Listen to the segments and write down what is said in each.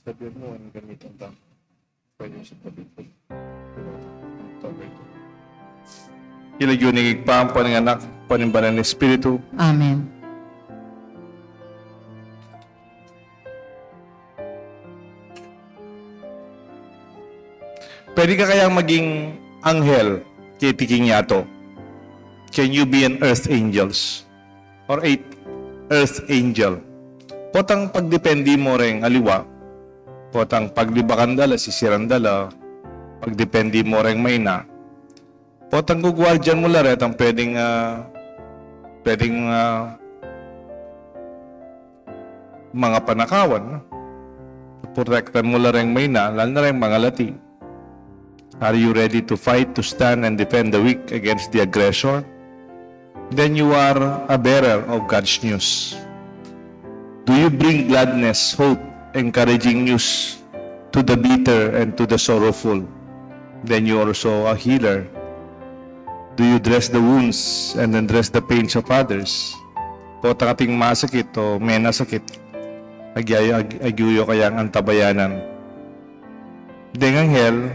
Sabihan mo, ang gamitan ta. Pwede siya pabipod. Ilagyunig igpam po ng anak, panimbalan ng Espiritu. Amen. Pwede ka kayang maging anghel kay tiking yato. Can you be an earth angels? Or a earth angel? Potang pagdependi mo rin aliwa. Potang paglibakan dala, sisiran dala. Pagdependi mo rin may na. Potang gugwardyan mo laret ang pwedeng mga panakawan. Protektan mo rin may na, lalo na rin mga lati. Are you ready to fight, to stand, and defend the weak against the aggressor? Then you are a bearer of God's news. Do you bring gladness, hope, encouraging news to the bitter and to the sorrowful? Then you are also a healer. Do you dress the wounds and then dress the pains of others? Po ating masakit o may nasakit, agyuyo kayang antabayanan. Deng anghel,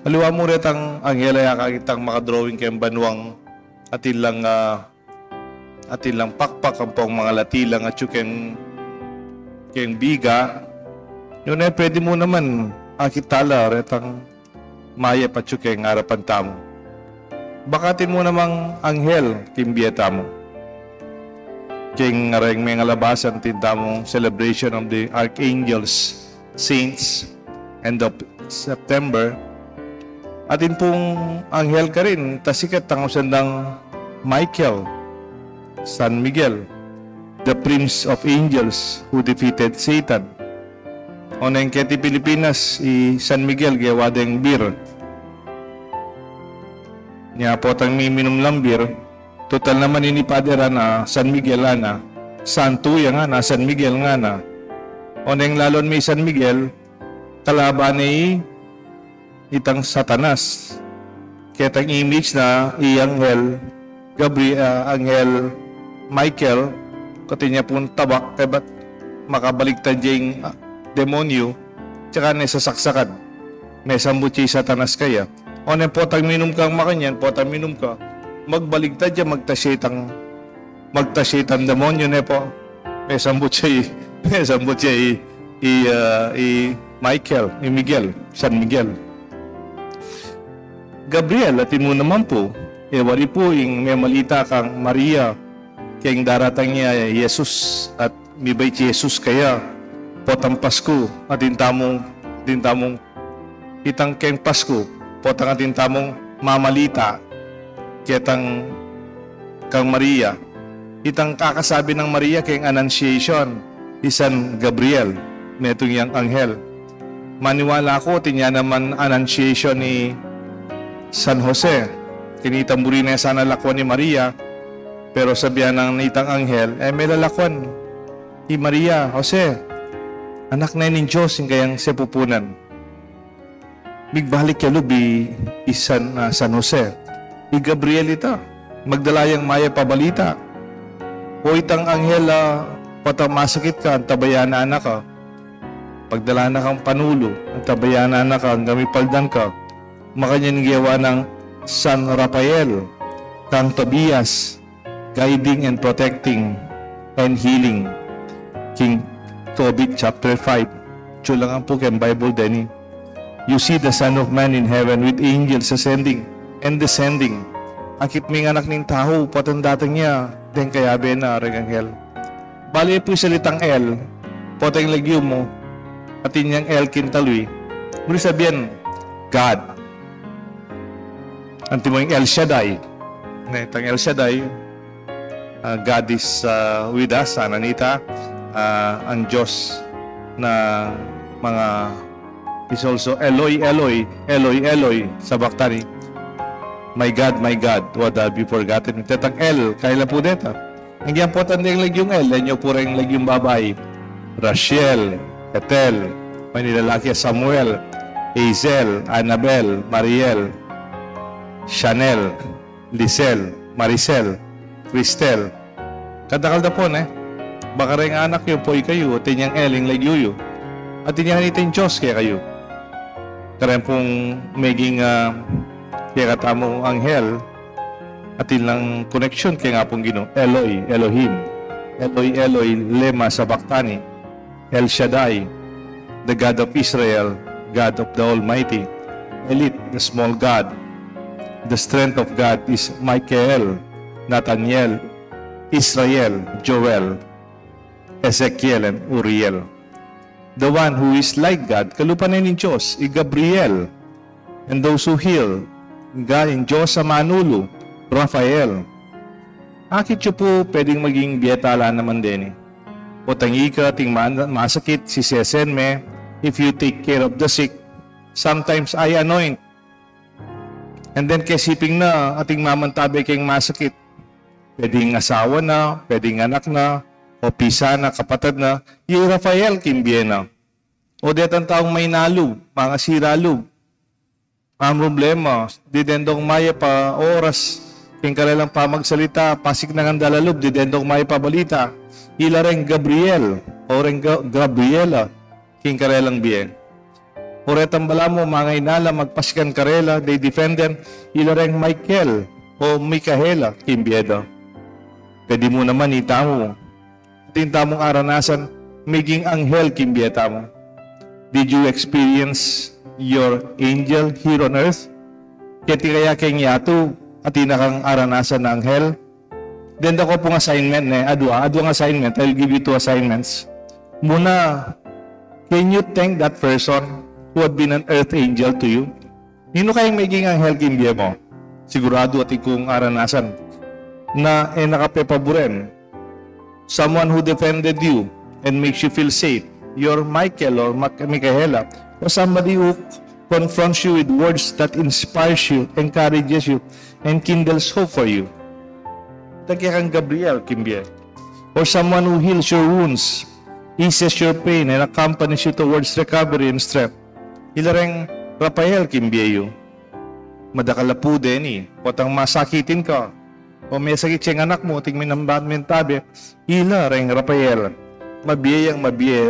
aliwa mo rin ang anghel ay kakitang makadrawing kayong banwang atilang pakpak ang pong mga latilang at yung kayong biga. Yun ay pwede mo naman akitala retang maya pat yung kayong harapan tamo. Bakatin mo namang anghel kimbiyata mo. Kayong ring may ngalabasan tintamong celebration of the archangels, saints, end of September. Atin pong anghel ka rin, tasikat ang usandang Michael, San Miguel, the Prince of Angels who defeated Satan. O na yung keti Pilipinas, San Miguel, gawadeng beer. Niya po tang minum lang beer, total naman ini padera na San Miguel ana, Santo ya nga na, San Miguel nga na. O na yung lalon may San Miguel, kalaban ni itang Satanas. Kaya tang image na i-anghel Anghel Michael, katinya pun tabak, kaya ba't makabaligtad yung demonyo, tsaka nesasaksakan. May sambuchi Satanas kaya. O na potang minum kang makanyan, potang minum ka, magbaligtad yan, magtasyetang demonyo na po. May sambuchi Michael, Miguel, San Miguel. Gabriel, atin mo naman po, wari po yung may malita kang Maria, kayang daratang niya Jesus at mibay Jesus kaya potang Pasko atin tamong itang kayang Pasko potang atin tamong mamalita kayang kang Maria itang kakasabi ng Maria kayang Annunciation isan Gabriel netong yang anghel. Maniwala ko tinya naman Annunciation ni San Jose. Kinita mo rin na sana lakwan ni Maria, pero sabihan ng itang anghel, may lalakwan ni Maria, Jose, anak na ng Diyos, yung kayang sepupunan. Migbalik yalo bi isan San Jose. I Gabriel ita, magdalayang maya pabalita. O itang anghel, patamasakit ka, ang tabayan na anak ka. Pagdala na kang panulo, ang tabayan na anak ka, ang gamipaldan ka. Makanyan gawa ng San Rafael, kang Tobias, guiding and protecting and healing. King Tobit chapter 5. Chulangan po kayong Bible din. You see the Son of Man in heaven with angels ascending and descending. Akit may anak ng tao, patandatang niya, den kayabe na reganghel. Bali po salitang El, poteng lagyo mo, atin niyang El kintalwi. Muli sabihin, God. Anti mo yung El Shaddai. Itang El Shaddai, God is with us, Ananita, ang Diyos na mga is also Eloi, Eloi, Eloi, Eloi, sa Baktani. My God, what have you forgotten? Tetang El, kaila po deta. Ang yan po tandang lagyong El, yan po rin lagyong babae. Rachel, Ethel, may nilalaki Samuel, Hazel, Annabel, Mariel, Chanel, Lisel, Maricel, Cristel. Kadakal na po, baka rin anak yun po kayo, tinyang eling lagyuyo. At inyahan ito yung Diyos kaya kayo. Kaya pong maging kaya katamong anghel at ilang connection kaya nga pong Eloi, Elohim. Eloi, Eloi, lema sabachthani. El Shaddai, the God of Israel, God of the Almighty. Elit, the small God. The strength of God is Michael, Nathaniel, Israel, Joel, Ezekiel, and Uriel. The one who is like God, kalupanan ni Diyos, Gabriel, and those who heal, galing Diyos sa Manulu, Raphael. Akit siya po pwedeng maging biyetala naman din. O tangi ka, ting masakit, si sesenme, if you take care of the sick, sometimes I anoint. And then kesiping na, ating mamantabi kayong masakit. Pwedeng asawa na, pwedeng anak na, o pisa na, kapatid na, yung Raphael kimbiena. O detang taong may nalub, mga siralub. Ang problema, didendong maya pa oras, king kalalang pamagsalita, pasik na ng dalalub, didendong maya pa balita, ila rin Gabriel, o rin Gabriela, king kalalang biyen. O retang bala mo, mga inala, magpasikan karela, they defend them, ila rin Michael, o Mikaela, king biyeda. Pwede mo naman itamo. Tinta mong aranasan, maging anghel kimbiyeta mo. Did you experience your angel here on earth? Kaya kayong yato at tinakang aranasan na anghel? Then ako pong assignment adwa assignment. I'll give you 2 assignments. Muna, can you thank that person who had been an earth angel to you? Nino kayong maging anghel kimbiya mo? Sigurado at ikong aranasan na nakapepaburen. Someone who defended you and makes you feel safe. You're Michael or Michaela. Or somebody who confronts you with words that inspires you, encourages you, and kindles hope for you. Tagya kang Gabriel, Kimbie. Or someone who heals your wounds, eases your pain, and accompanies you towards recovery and strength. Ilareng Raphael, Kimbie you. Madakalapu din Potang masakitin ka. O may sakit siyang anak mo, tingmin ng badmin tabi, ila ring Raphael, mabiyayang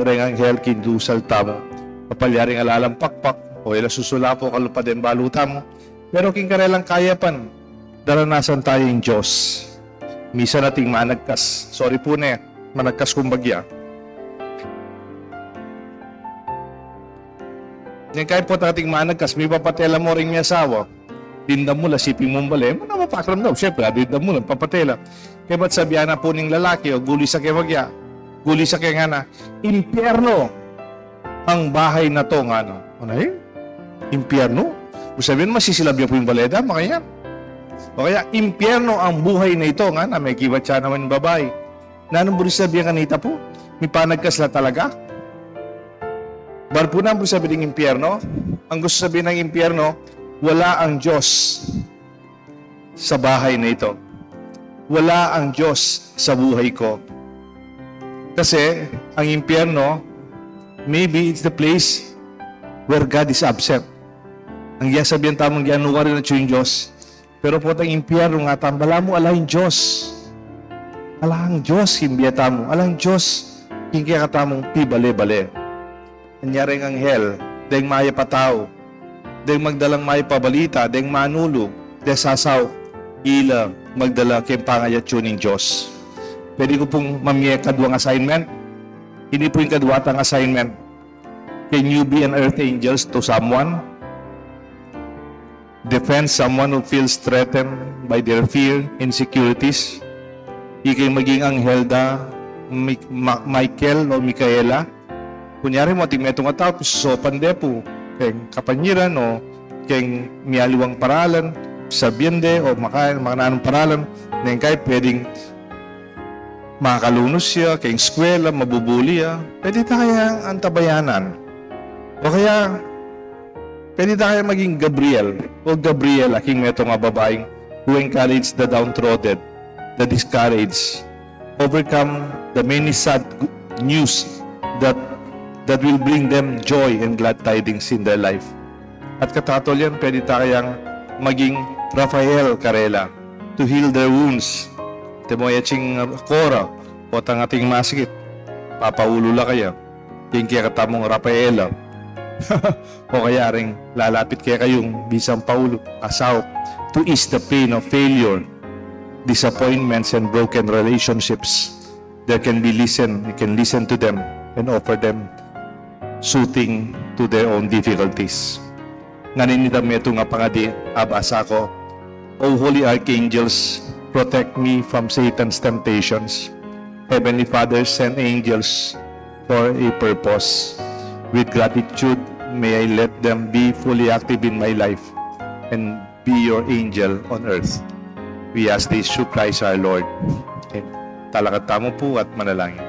reng anghel kindusal tamo, papalyaring alalampakpak, o ila susulapo kalupad ang baluta mo, pero king karelang kayapan, daranasan tayong Diyos. Misa nating managkas, sorry po managkas kumbagya. Ngayon kahit po nating managkas, may papatela mo rin may asawa, dindam mo, lasipin mong bali, mapakram daw. Siyempre, dindam mo lang, papatela. Kaya ba't sabihan na po ng lalaki, o guli sa kewagya, guli sa kengana, impyerno ang bahay na to, nga no? Ano impyerno? Kung sabihin, masisilabya po yung baleda, makaya. O kaya, impyerno ang buhay na ito, nga na may kibat siya naman yung babae. Nanong bulis sabihan kanita po? May panagkas na talaga? Bar po na ang sabihin ng impyerno? Ang gusto sabihin ng impyerno, wala ang Diyos sa bahay na ito. Wala ang Diyos sa buhay ko. Kasi, ang impyerno, maybe it's the place where God is absent. Ang sabihan tamang gianuwa rin at yung Diyos. Pero po ang impyerno nga, tambala mo, alang Diyos. Alang Diyos, himbiyata mo. Alang Diyos, hingkaya katamong pibale-bale. Anyaring anghel, dahil maya patao, dahil magdalang may pabalita, dahil manulog, dahil sasaw, ila, magdala kayong pangayat yun ng Diyos. Pwede ko pong mamiyay kadwang assignment. Hindi po yung kadwatang assignment. Can you be an earth angels to someone? Defend someone who feels threatened by their fear, insecurities. Ikay maging anghel da, Michael o Mikaela. Kunyari mo, ating metong atao, sopan depo. Keng kapanyiran o keng miyaliwang paralan, sabiende o mga nanong paralan, na kahit pwedeng makalunos siya, keng eskwela, mabubuli siya, pwede tayo antabayanan. O kaya, pwede tayo maging Gabriel o Gabriela, king metong babaeng who encourage the downtrodden, the discouraged, overcome the many sad news that will bring them joy and glad tidings in their life. At katatol yan, pwede tayong maging Raphael Karela to heal their wounds. Temoyaching Kora, o tang ating masikit, papaulula kaya. yung kaya katamong Rafaela, o kaya rin lalapit kaya kayong Bisang Paulo, asaw, to ease the pain of failure, disappointments, and broken relationships. There can be you can listen to them and offer them soothing to their own difficulties. Nganinidam ito nga pangadi, abasa ko, O holy archangels, protect me from Satan's temptations. Heavenly Father, send angels for a purpose. With gratitude, may I let them be fully active in my life and be your angel on earth. We ask this through Christ our Lord. Okay. Talakad tamo po at manalangin.